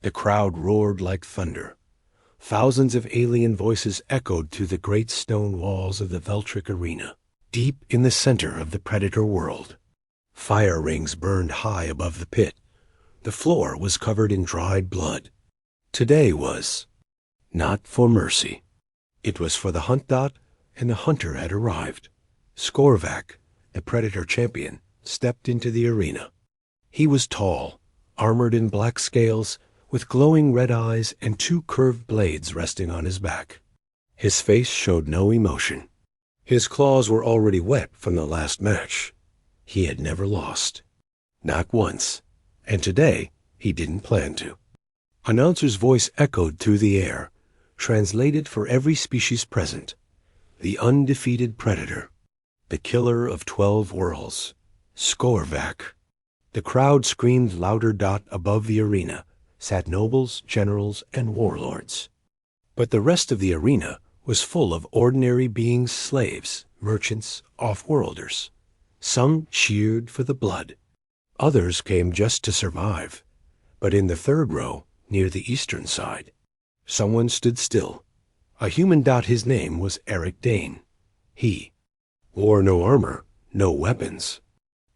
The crowd roared like thunder. Thousands of alien voices echoed through the great stone walls of the Veltric arena, deep in the center of the Predator world. Fire rings burned high above the pit. The floor was covered in dried blood. Today was not for mercy. It was for the hunt. And the hunter had arrived. Skorvac, the Predator champion, stepped into the arena. He was tall, armored in black scales, with glowing red eyes and two curved blades resting on his back. His face showed no emotion. His claws were already wet from the last match. He had never lost. Not once. And today, he didn't plan to. Announcer's voice echoed through the air, translated for every species present. The undefeated Predator. The killer of 12 worlds. Skorvac. The crowd screamed louder. Above the arena sat nobles, generals, and warlords. But the rest of the arena was full of ordinary beings, slaves, merchants, off-worlders. Some cheered for the blood. Others came just to survive. But in the third row, near the eastern side, someone stood still. A human. His name was Eric Dane. He wore no armor, no weapons,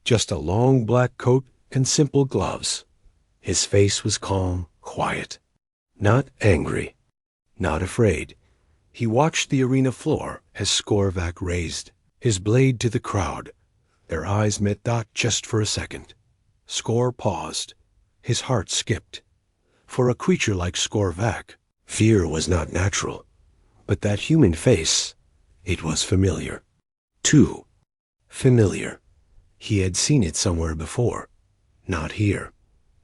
just a long black coat and simple gloves. His face was calm, quiet, not angry, not afraid. He watched the arena floor as Skorvac raised his blade to the crowd. Their eyes met. Just for a second. Skor paused. His heart skipped. For a creature like Skorvac, fear was not natural. But that human face, it was familiar. Too familiar. He had seen it somewhere before. Not here.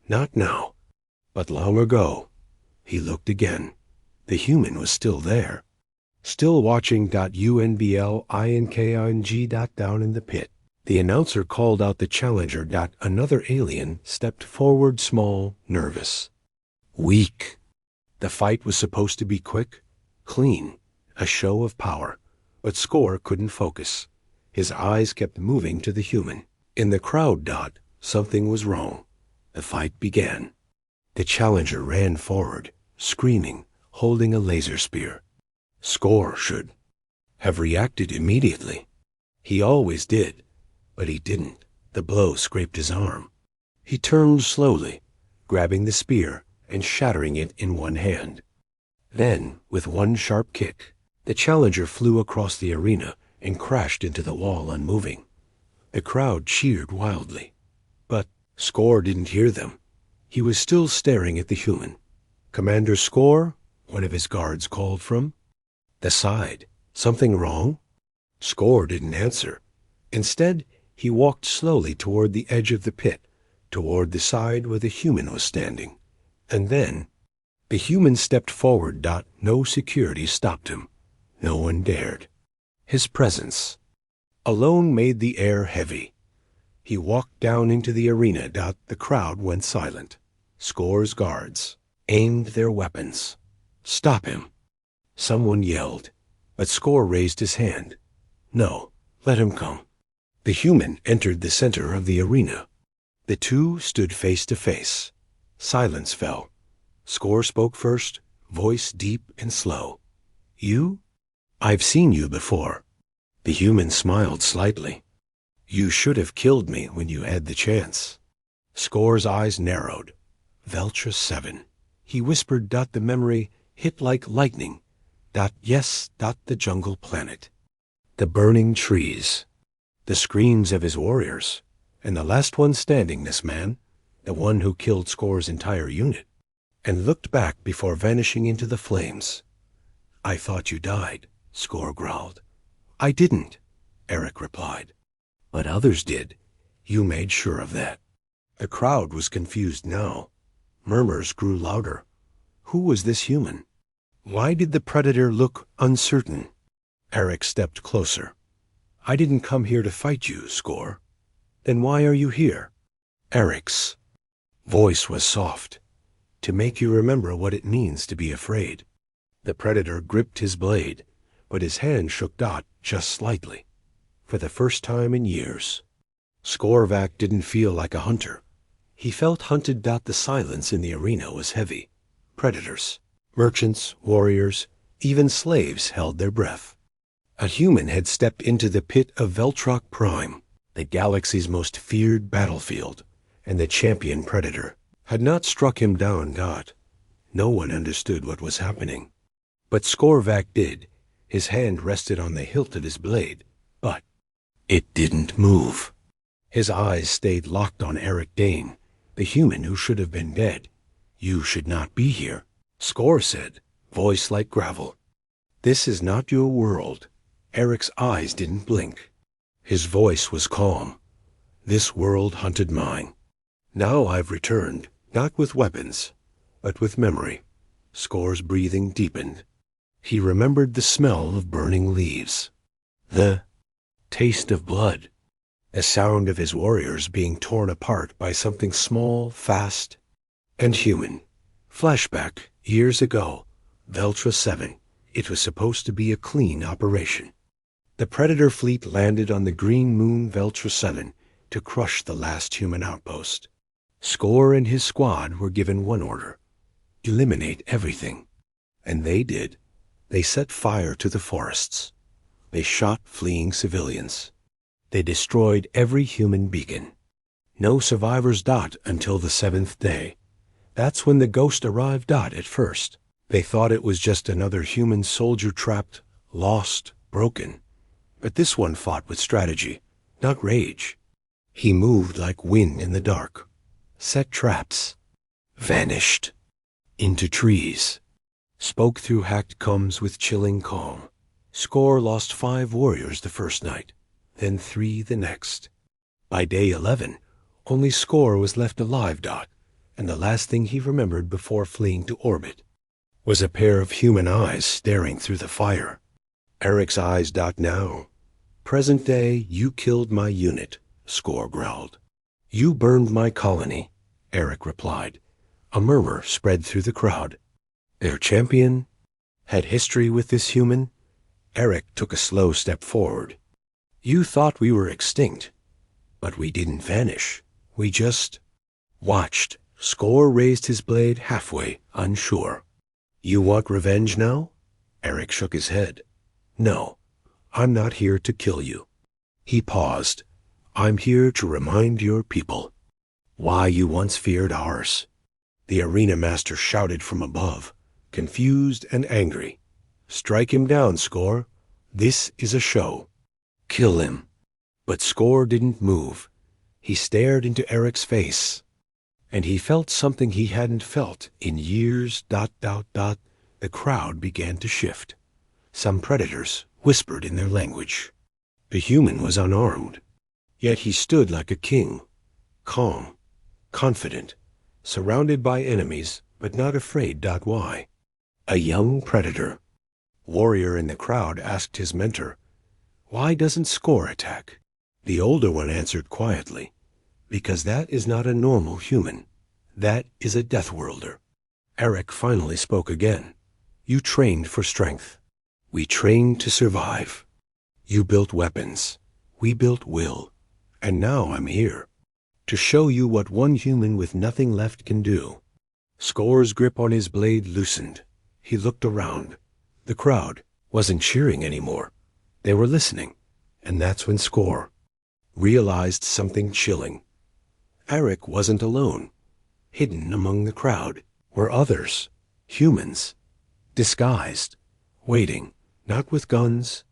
Not now. But long ago. He looked again. The human was still there. Still watching. UNBLINKING. Down in the pit. The announcer called out the challenger. Another alien stepped forward, small, nervous. Weak. The fight was supposed to be quick, clean, a show of power. But Skor couldn't focus. His eyes kept moving to the human. In the crowd. Something was wrong. The fight began. The challenger ran forward, screaming, holding a laser spear. Skor should have reacted immediately. He always did, but he didn't. The blow scraped his arm. He turned slowly, grabbing the spear and shattering it in one hand. Then, with one sharp kick, the challenger flew across the arena and crashed into the wall, unmoving. The crowd cheered wildly. But Skor didn't hear them. He was still staring at the human. "Commander Skor?" one of his guards called from the side. "Something wrong?" Skor didn't answer. Instead, he walked slowly toward the edge of the pit, toward the side where the human was standing. And then, the human stepped forward. No security stopped him. No one dared. His presence alone made the air heavy. He walked down into the arena. The crowd went silent. Skor's guards aimed their weapons. "Stop him!" Someone yelled, but Skor raised his hand. "No, let him come." The human entered the center of the arena. The two stood face to face. Silence fell. Skor spoke first, voice deep and slow. "You? I've seen you before." The human smiled slightly. "You should have killed me when you had the chance." Skor's eyes narrowed. "Veltra 7. He whispered. The memory hit like lightning. Yes. The jungle planet. The burning trees. The screams of his warriors. And the last one standing, this man, the one who killed Skor's entire unit, and looked back before vanishing into the flames. "I thought you died," Skor growled. "I didn't," Eric replied. "But others did. You made sure of that." The crowd was confused now. Murmurs grew louder. Who was this human? Why did the Predator look uncertain? Eric stepped closer. "I didn't come here to fight you, Skor." "Then why are you here?" Eric's voice was soft. "To make you remember what it means to be afraid." The Predator gripped his blade, but his hand shook just slightly. For the first time in years, Skorvac didn't feel like a hunter. He felt hunted. The silence in the arena was heavy. Predators, merchants, warriors, even slaves held their breath. A human had stepped into the pit of Veltrock Prime, the galaxy's most feared battlefield, and the champion predator had not struck him down. No one understood what was happening. But Skorvac did. His hand rested on the hilt of his blade, but it didn't move. His eyes stayed locked on Eric Dane, the human who should have been dead. "You should not be here," Skor said, voice like gravel. "This is not your world." Eric's eyes didn't blink. His voice was calm. "This world hunted mine. Now I've returned, not with weapons, but with memory." Skor's breathing deepened. He remembered the smell of burning leaves, the taste of blood, the sound of his warriors being torn apart by something small, fast, and human. Flashback, years ago, Veltra 7. It was supposed to be a clean operation. The Predator fleet landed on the green moon Veltra 7 to crush the last human outpost. Skor and his squad were given one order: eliminate everything. And they did. They set fire to the forests. They shot fleeing civilians. They destroyed every human beacon. No survivors. Until the 7th day. That's when the ghost arrived. At first, they thought it was just another human soldier trapped, lost, broken. But this one fought with strategy, not rage. He moved like wind in the dark, set traps, vanished into trees, spoke through hacked combs with chilling calm. Skor lost 5 warriors the first night, then 3 the next. By day 11, only Skor was left alive. And the last thing he remembered before fleeing to orbit was a pair of human eyes staring through the fire. Eric's eyes. Now. Present day, you killed my unit, Skor growled. You burned my colony, Eric replied. A murmur spread through the crowd. Their champion had history with this human? Eric took a slow step forward. You thought we were extinct, but we didn't vanish. We just watched. Skor raised his blade halfway, unsure. You want revenge now? Eric shook his head. No, I'm not here to kill you. He paused. I'm here to remind your people why you once feared ours. The arena master shouted from above, confused and angry. Strike him down, Skor. This is a show. Kill him. But Skor didn't move. He stared into Eric's face, and he felt something he hadn't felt in years. The crowd began to shift. Some predators whispered in their language. The human was unarmed, yet he stood like a king, calm, confident, surrounded by enemies, but not afraid. Why? A young predator. Warrior in the crowd asked his mentor, why doesn't Skor attack? The older one answered quietly, because that is not a normal human. That is a death worlder. Eric finally spoke again. You trained for strength. We trained to survive. You built weapons. We built will. And now I'm here to show you what one human with nothing left can do. Skor's grip on his blade loosened. He looked around. The crowd wasn't cheering anymore. They were listening. And that's when Skor realized something chilling. Eric wasn't alone. Hidden among the crowd were others, humans, disguised, waiting, not with guns,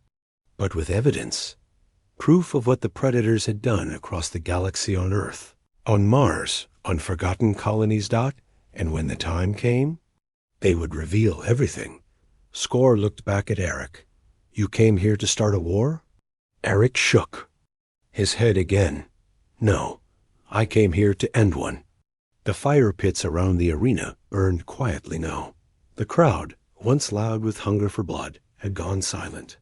but with evidence. Proof of what the predators had done across the galaxy, on Earth, on Mars, on forgotten colonies. And when the time came, they would reveal everything. Skor looked back at Eric. You came here to start a war? Eric shook his head again. No, I came here to end one. The fire pits around the arena burned quietly now. The crowd, once loud with hunger for blood, had gone silent.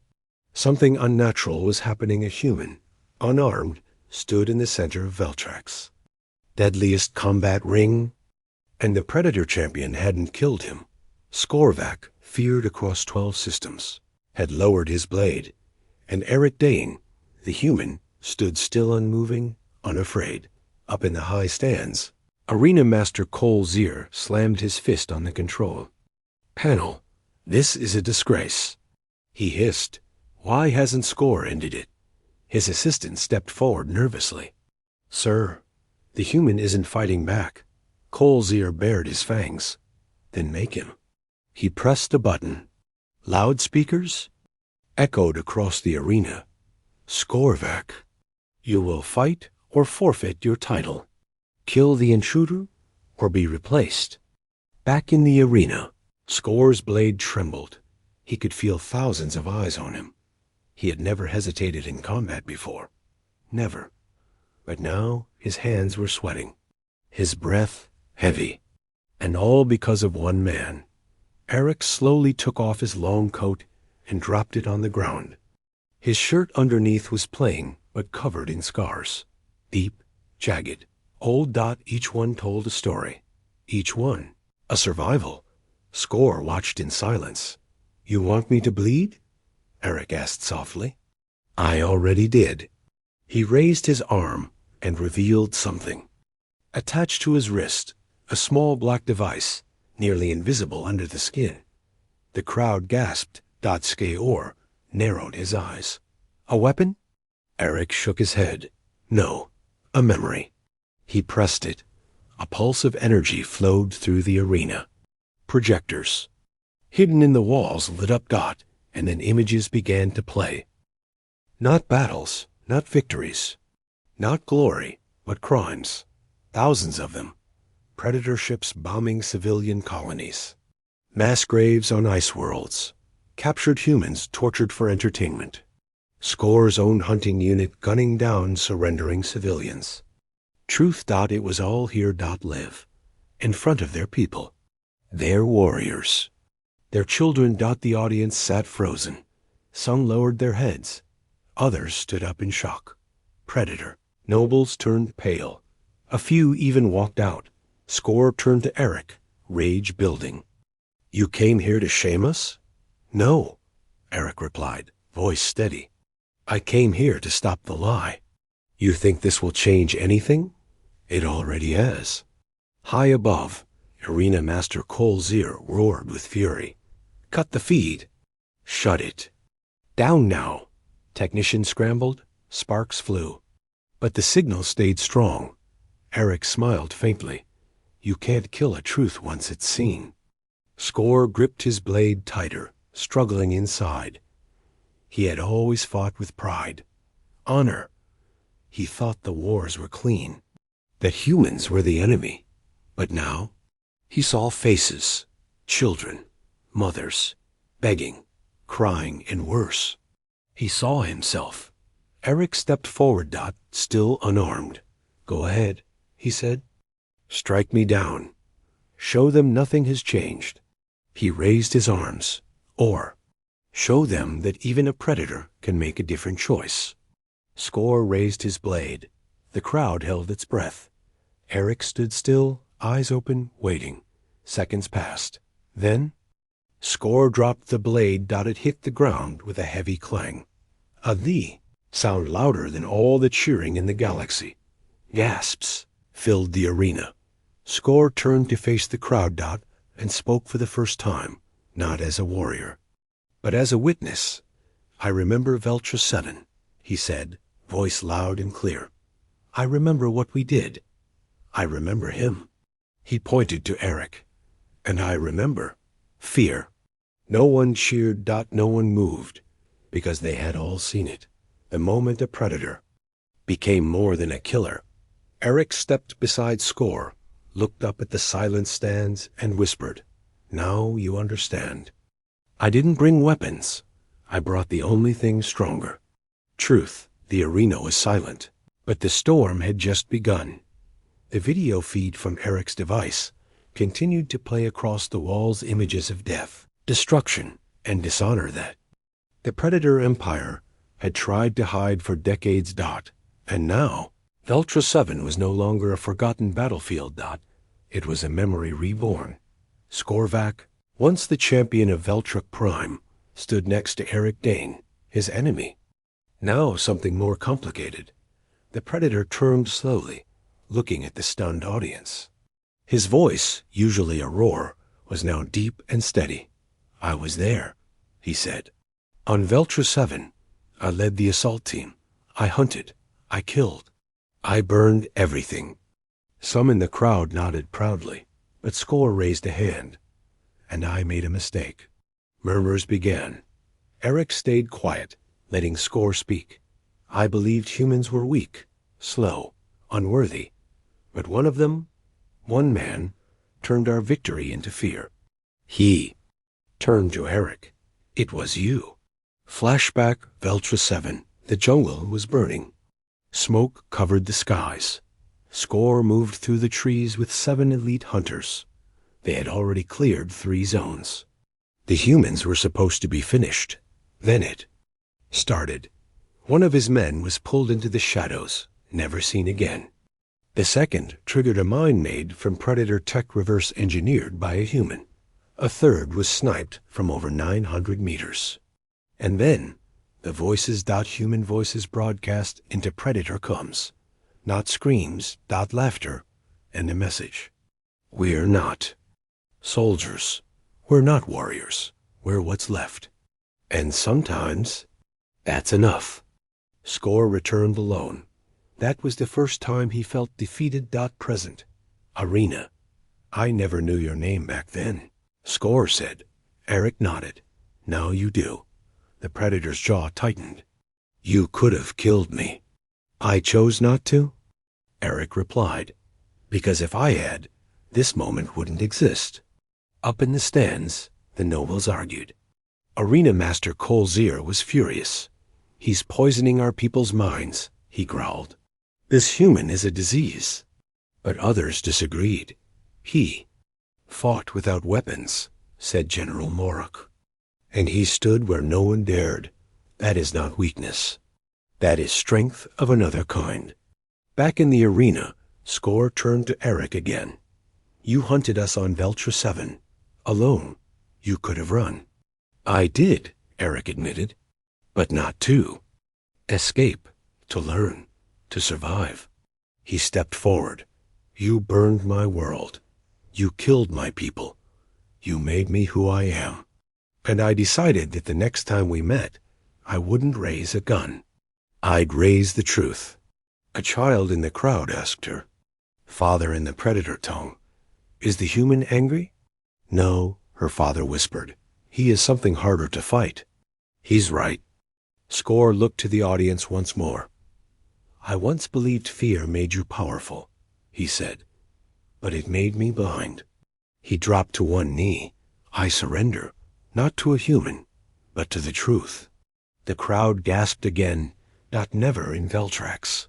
Something unnatural was happening. A human, unarmed, stood in the center of Veltrax. Deadliest combat ring, and the Predator champion hadn't killed him. Skorvac, feared across 12 systems, had lowered his blade, and Eric Dane, the human, stood still, unmoving, unafraid. Up in the high stands, Arena Master Cole Zier slammed his fist on the control panel. "This is a disgrace," he hissed. "Why hasn't Score ended it?" His assistant stepped forward nervously. "Sir, the human isn't fighting back." Cole Zier bared his fangs. "Then make him." He pressed a button. Loudspeakers echoed across the arena. "Scorvac, you will fight or forfeit your title. Kill the intruder or be replaced." Back in the arena, Score's blade trembled. He could feel thousands of eyes on him. He had never hesitated in combat before. Never. But now his hands were sweating, his breath heavy. And all because of one man. Eric slowly took off his long coat and dropped it on the ground. His shirt underneath was plain, but covered in scars. Deep, jagged. Old. Each one told a story. Each one a survival. Score watched in silence. "You want me to bleed?" Eric asked softly. "I already did." He raised his arm and revealed something. Attached to his wrist, a small black device, nearly invisible under the skin. The crowd gasped. Skeor narrowed his eyes. "A weapon?" Eric shook his head. "No, a memory." He pressed it. A pulse of energy flowed through the arena. Projectors, hidden in the walls, lit up. And then images began to play. Not battles, not victories, not glory, but crimes. Thousands of them. Predator ships bombing civilian colonies. Mass graves on ice worlds. Captured humans tortured for entertainment. Score's own hunting unit gunning down surrendering civilians. Truth. It was all here. Live. In front of their people. Their warriors. Their children. The audience sat frozen. Some lowered their heads. Others stood up in shock. Predator. Nobles turned pale. A few even walked out. Score turned to Eric, rage building. "You came here to shame us?" "No," Eric replied, voice steady. "I came here to stop the lie." "You think this will change anything?" "It already has." High above, Arena Master Cole Zier roared with fury. "Cut the feed." "Shut it." "Down now." Technicians scrambled, sparks flew. But the signal stayed strong. Eric smiled faintly. "You can't kill a truth once it's seen." Score gripped his blade tighter, struggling inside. He had always fought with pride. Honor. He thought the wars were clean, that humans were the enemy. But now, he saw faces, children, mothers, begging, crying, and worse. He saw himself. Eric stepped forward. Still unarmed. "Go ahead," he said. "Strike me down. Show them nothing has changed." He raised his arms. Or, show them that even a predator can make a different choice. Score raised his blade. The crowd held its breath. Eric stood still, eyes open, waiting. Seconds passed. Then, Score dropped the blade. It hit the ground with a heavy clang. A "thee" sound louder than all the cheering in the galaxy. Gasps filled the arena. Score turned to face the crowd. And spoke for the first time, not as a warrior, but as a witness. "I remember Veltra 7, he said, voice loud and clear. "I remember what we did. I remember him." He pointed to Eric. "And I remember fear." No one cheered. No one moved, because they had all seen it. The moment a predator became more than a killer. Eric stepped beside Score, looked up at the silent stands, and whispered, "Now you understand. I didn't bring weapons. I brought the only thing stronger. Truth." The arena was silent, but the storm had just begun. The video feed from Eric's device continued to play across the walls images of death, destruction, and dishonor that the Predator Empire had tried to hide for decades. And now, Veltra 7 was no longer a forgotten battlefield. It was a memory reborn. Scorvac, once the champion of Veltra Prime, stood next to Eric Dane, his enemy. Now something more complicated. The Predator turned slowly, looking at the stunned audience. His voice, usually a roar, was now deep and steady. "I was there," he said. "On Veltra 7, I led the assault team. I hunted. I killed. I burned everything." Some in the crowd nodded proudly, but Score raised a hand. "And I made a mistake." Murmurs began. Eric stayed quiet, letting Score speak. "I believed humans were weak, slow, unworthy. But one of them, one man, turned our victory into fear." He turned to Eric. "It was you." Flashback Veltra 7. The jungle was burning. Smoke covered the skies. Score moved through the trees with 7 elite hunters. They had already cleared 3 zones. The humans were supposed to be finished. Then it started. One of his men was pulled into the shadows, never seen again. The second triggered a mine made from Predator tech reverse engineered by a human. A third was sniped from over 900 meters. And then the voices.human voices broadcast into Predator comes. Not screams, not laughter, and a message. "We're not soldiers. We're not warriors. We're what's left. And sometimes that's enough." Score returned alone. That was the first time he felt defeated. Present. Arena. "I never knew your name back then," Score said. Eric nodded. "Now you do." The Predator's jaw tightened. "You could have killed me." "I chose not to," Eric replied. "Because if I had, this moment wouldn't exist." Up in the stands, the nobles argued. Arena Master Colzier was furious. "He's poisoning our people's minds," he growled. "This human is a disease." But others disagreed. "He fought without weapons," said General Morok. "And he stood where no one dared. That is not weakness. That is strength of another kind." Back in the arena, Score turned to Eric again. "You hunted us on Veltra 7. Alone. You could have run." "I did," Eric admitted. "But not to escape, to learn, to survive." He stepped forward. "You burned my world. You killed my people. You made me who I am. And I decided that the next time we met, I wouldn't raise a gun. I'd raise the truth." A child in the crowd asked her, father in the Predator tongue, "Is the human angry?" "No," her father whispered. "He is something harder to fight." "He's right." Score looked to the audience once more. "I once believed fear made you powerful," he said, "but it made me blind." He dropped to one knee. "I surrender, not to a human, but to the truth." The crowd gasped again, not never in Veltrax.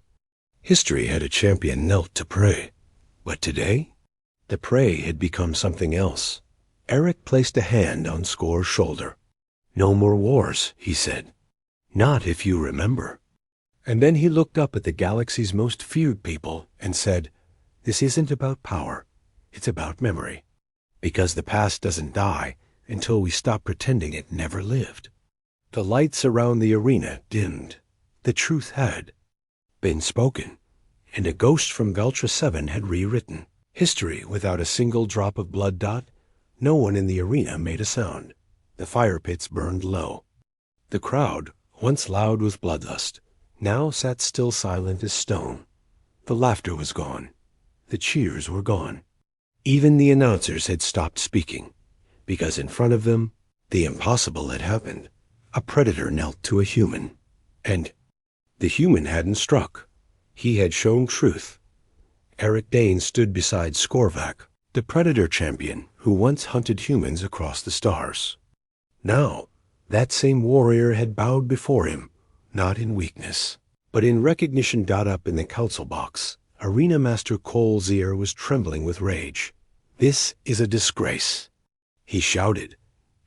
History had a champion knelt to pray. But today, the prey had become something else. Eric placed a hand on Score's shoulder. "No more wars," he said. "Not if you remember." And then he looked up at the galaxy's most feared people and said, "This isn't about power. It's about memory. Because the past doesn't die until we stop pretending it never lived." The lights around the arena dimmed. The truth had been spoken, and a ghost from Veltra 7 had rewritten history without a single drop of blood. No one in the arena made a sound. The fire pits burned low. The crowd, once loud with bloodlust, now sat still silent as stone. The laughter was gone. The cheers were gone. Even the announcers had stopped speaking, because in front of them, the impossible had happened. A Predator knelt to a human, and the human hadn't struck. He had shown truth. Eric Dane stood beside Skorvac, the Predator champion who once hunted humans across the stars. Now, that same warrior had bowed before him, not in weakness, but in recognition. Up in the council box, Arena Master Colzier was trembling with rage. "This is a disgrace," he shouted.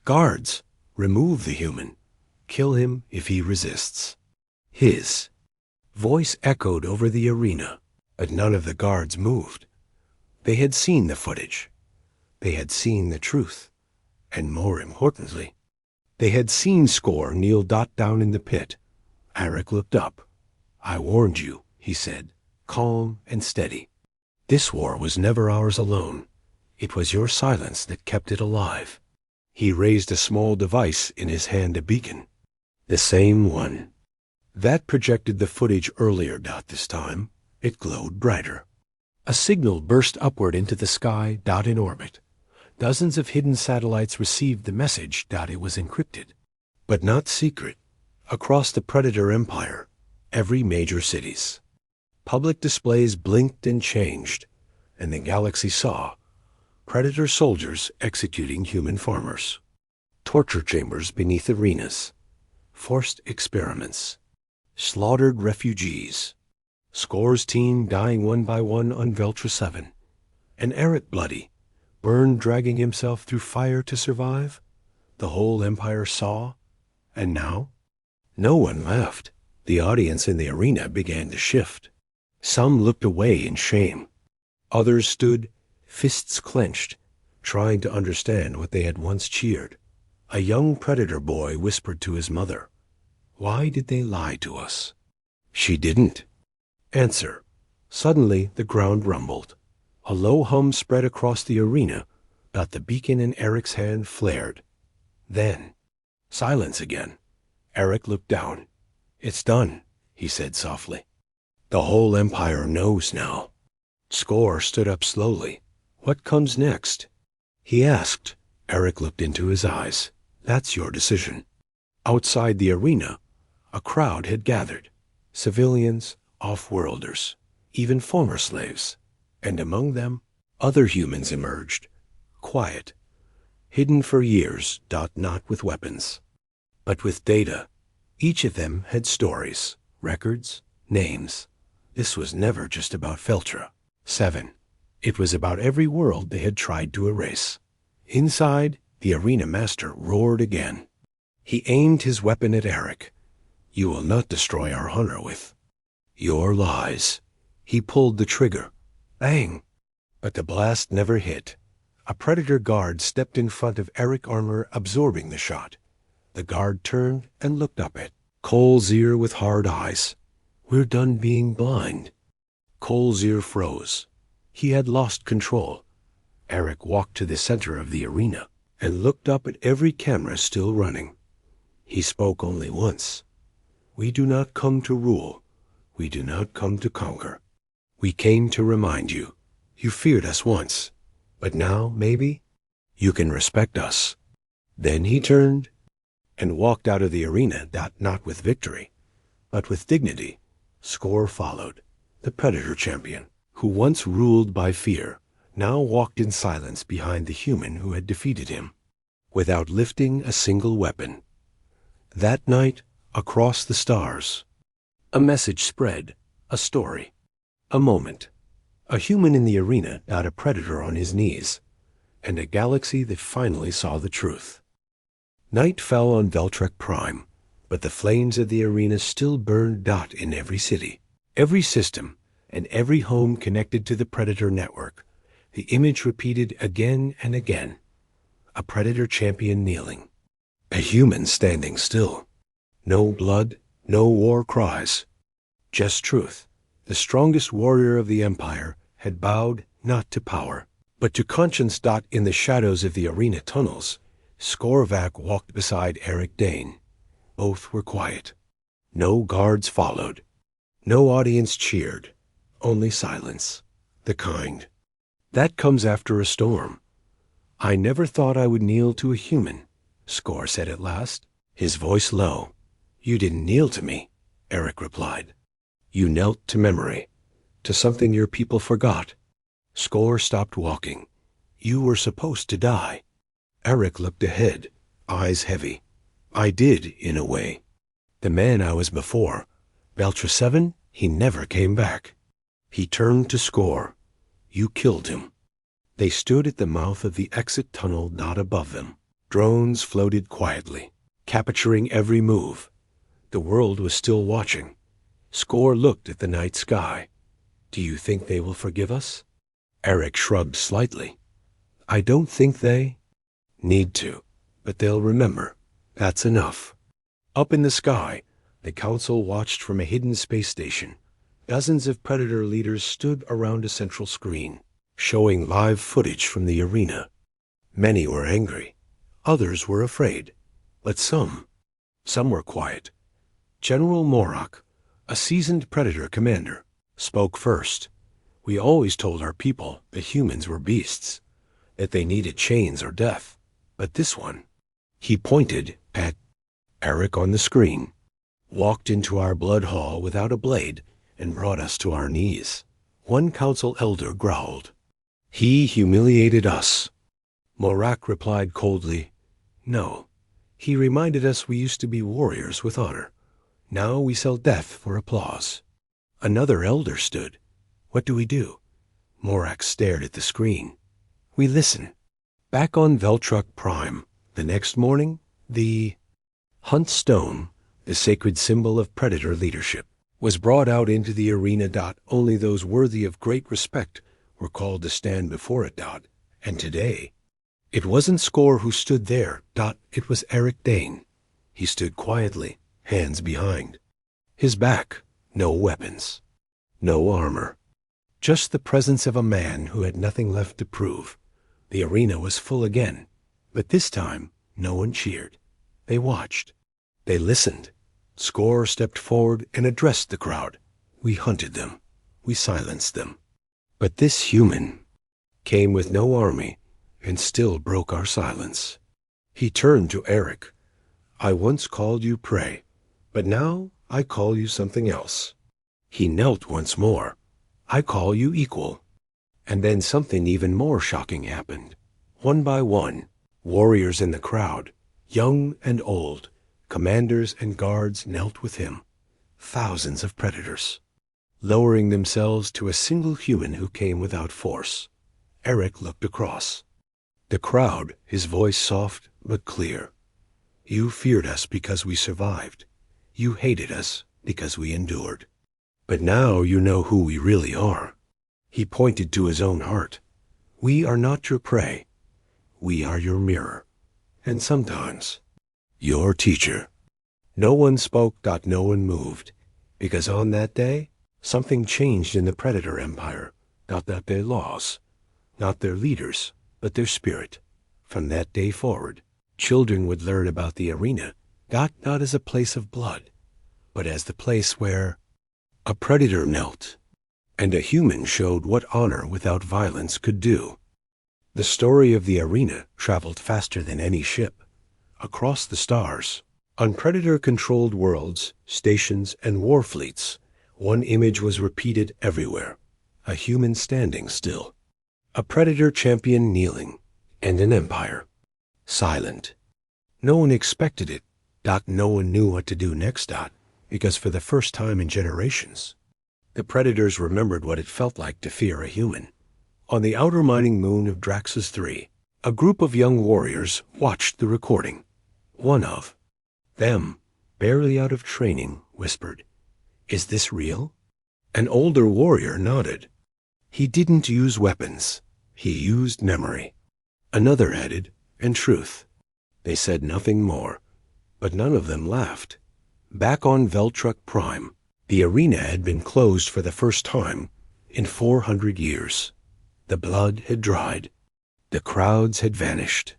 "Guards, remove the human. Kill him if he resists." His voice echoed over the arena, but none of the guards moved. They had seen the footage. They had seen the truth. And more importantly, they had seen Score kneel down in the pit. Eric looked up. "I warned you," he said, calm and steady. This war was never ours alone. It was your silence that kept it alive. He raised a small device in his hand, a beacon. The same one. That projected the footage earlier. This time, it glowed brighter. A signal burst upward into the sky. In orbit. Dozens of hidden satellites received the message. It was encrypted. But not secret. Across the Predator Empire, every major cities. Public displays blinked and changed, and the galaxy saw Predator soldiers executing human farmers, torture chambers beneath arenas, forced experiments, slaughtered refugees, Score's team dying one by one on Veltra 7, and Eric bloody, burned dragging himself through fire to survive. The whole Empire saw, and now? No one laughed. The audience in the arena began to shift. Some looked away in shame. Others stood, fists clenched, trying to understand what they had once cheered. A young Predator boy whispered to his mother, "Why did they lie to us?" She didn't answer. Suddenly, the ground rumbled. A low hum spread across the arena, but the beacon in Eric's hand flared. Then, silence again. Eric looked down. "It's done," he said softly. "The whole Empire knows now." Score stood up slowly. "What comes next?" he asked. Eric looked into his eyes. "That's your decision." Outside the arena, a crowd had gathered. Civilians, off-worlders, even former slaves. And among them, other humans emerged. Quiet. Hidden for years. Not with weapons, but with data. Each of them had stories, records, names. This was never just about Veltra 7. It was about every world they had tried to erase. Inside, the arena master roared again. He aimed his weapon at Eric. "You will not destroy our honor with your lies." He pulled the trigger. Bang! But the blast never hit. A Predator guard stepped in front of Eric, armor absorbing the shot. The guard turned and looked up at Cole's ear with hard eyes. "We're done being blind." Cole's ear froze. He had lost control. Eric walked to the center of the arena and looked up at every camera still running. He spoke only once. "We do not come to rule. We do not come to conquer. We came to remind you. You feared us once, but now, maybe, you can respect us." Then he turned and walked out of the arena, not with victory, but with dignity. Score followed. The Predator champion, who once ruled by fear, now walked in silence behind the human who had defeated him, without lifting a single weapon. That night, across the stars, a message spread, a story, a moment. A human in the arena, a Predator on his knees, and a galaxy that finally saw the truth. Night fell on Veltrek Prime, but the flames of the arena still burned in every city, every system, and every home connected to the Predator network. The image repeated again and again. A Predator champion kneeling. A human standing still. No blood, no war cries. Just truth. The strongest warrior of the Empire had bowed not to power, but to conscience. In the shadows of the arena tunnels, Skorvac walked beside Eric Dane. Both were quiet. No guards followed. No audience cheered. Only silence. The kind that comes after a storm. "I never thought I would kneel to a human," Skor said at last, his voice low. "You didn't kneel to me," Eric replied. "You knelt to memory, to something your people forgot." Skor stopped walking. "You were supposed to die." Eric looked ahead, eyes heavy. "I did, in a way. The man I was before, Veltra 7, he never came back." He turned to Skor. "You killed him." They stood at the mouth of the exit tunnel above them. Drones floated quietly, capturing every move. The world was still watching. Skor looked at the night sky. "Do you think they will forgive us?" Eric shrugged slightly. "I don't think they need to, but they'll remember. That's enough." Up in the sky, the Council watched from a hidden space station. Dozens of Predator leaders stood around a central screen, showing live footage from the arena. Many were angry. Others were afraid. But some were quiet. General Morak, a seasoned Predator commander, spoke first. "We always told our people that humans were beasts, that they needed chains or death. But this one," he pointed at Eric on the screen, "walked into our blood hall without a blade and brought us to our knees." One council elder growled, "He humiliated us." Morak replied coldly, "No, he reminded us we used to be warriors with honor. Now we sell death for applause." Another elder stood. "What do we do?" Morak stared at the screen. "We listen." Back on Veltruck Prime, the next morning, the Hunt Stone, the sacred symbol of Predator leadership, was brought out into the arena. Only those worthy of great respect were called to stand before it. And today, it wasn't Score who stood there. It was Eric Dane. He stood quietly, hands behind. His back, no weapons, no armor. Just the presence of a man who had nothing left to prove. The arena was full again, but this time no one cheered. They watched. They listened. Score stepped forward and addressed the crowd. "We hunted them. We silenced them. But this human came with no army and still broke our silence." He turned to Eric. "I once called you prey, but now I call you something else." He knelt once more. "I call you equal." And then something even more shocking happened. One by one, warriors in the crowd, young and old, commanders and guards knelt with him. Thousands of Predators, lowering themselves to a single human who came without force. Eric looked across. The crowd, his voice soft but clear. "You feared us because we survived. You hated us because we endured. But now you know who we really are." He pointed to his own heart. "We are not your prey. We are your mirror. And sometimes, your teacher." No one spoke. No one moved. Because on that day, something changed in the Predator Empire. Not their laws, not their leaders, but their spirit. From that day forward, children would learn about the arena, not as a place of blood, but as the place where a Predator knelt, and a human showed what honor without violence could do. The story of the arena traveled faster than any ship, across the stars, on Predator-controlled worlds, stations, and war fleets. One image was repeated everywhere: a human standing still, a Predator champion kneeling, and an empire silent. No one expected it. No one knew what to do next. Because for the first time in generations, the Predators remembered what it felt like to fear a human. On the outer mining moon of Draxus 3, a group of young warriors watched the recording. One of them, barely out of training, whispered, "Is this real?" An older warrior nodded. "He didn't use weapons. He used memory." Another added, "And truth." They said nothing more, but none of them laughed. Back on Veltruck Prime, the arena had been closed for the first time in 400 years. The blood had dried. The crowds had vanished.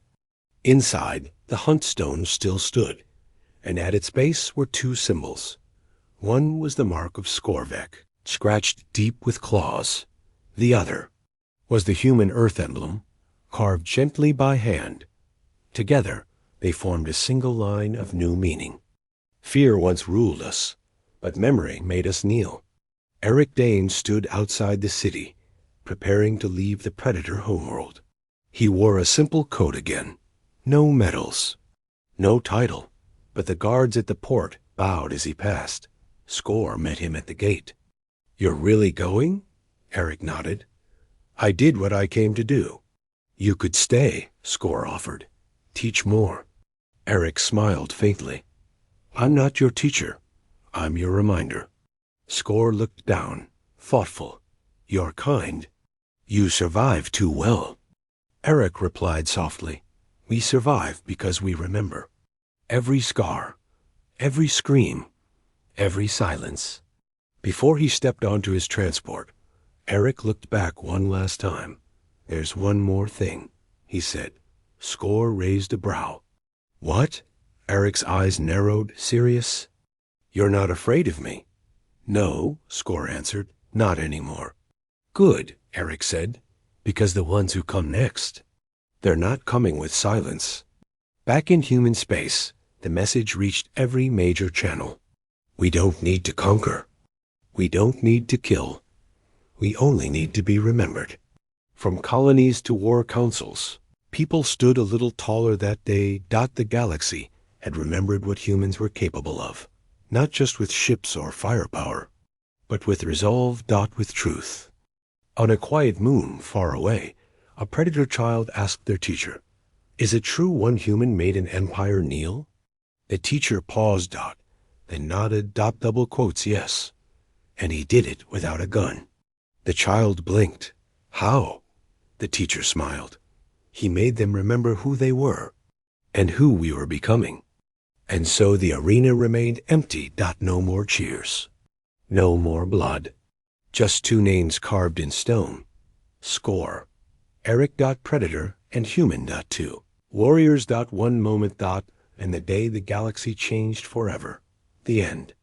Inside, the Hunt Stone still stood, and at its base were two symbols. One was the mark of Skorvek, scratched deep with claws. The other was the human earth emblem, carved gently by hand. Together, they formed a single line of new meaning. Fear once ruled us, but memory made us kneel. Eric Dane stood outside the city, preparing to leave the Predator homeworld. He wore a simple coat again. No medals, no title, but the guards at the port bowed as he passed. Score met him at the gate. "You're really going?" Eric nodded. "I did what I came to do." "You could stay," Score offered. "Teach more." Eric smiled faintly. "I'm not your teacher. I'm your reminder." Score looked down, thoughtful. "You're kind. You survived too well." Eric replied softly, "We survive because we remember. Every scar, every scream, every silence. Before he stepped onto his transport, Eric looked back one last time. "There's one more thing," he said. Score raised a brow. "What?" Eric's eyes narrowed, serious. "You're not afraid of me?" "No," Score answered, "not anymore." "Good," Eric said, "because the ones who come next, they're not coming with silence." Back in human space, the message reached every major channel. We don't need to conquer. We don't need to kill. We only need to be remembered. From colonies to war councils, people stood a little taller that day. The galaxy had remembered what humans were capable of, not just with ships or firepower, but with resolve. With truth. On a quiet moon far away, a predator child asked their teacher, "Is it true one human made an empire kneel?" The teacher paused. Then nodded. Double quotes, yes. And he did it without a gun. The child blinked. "How?" The teacher smiled. "He made them remember who they were and who we were becoming." And so the arena remained empty. No more cheers. No more blood. Just two names carved in stone. Score. Eric. Predator and Human. Two. Warriors. One moment. And the day the galaxy changed forever. The end.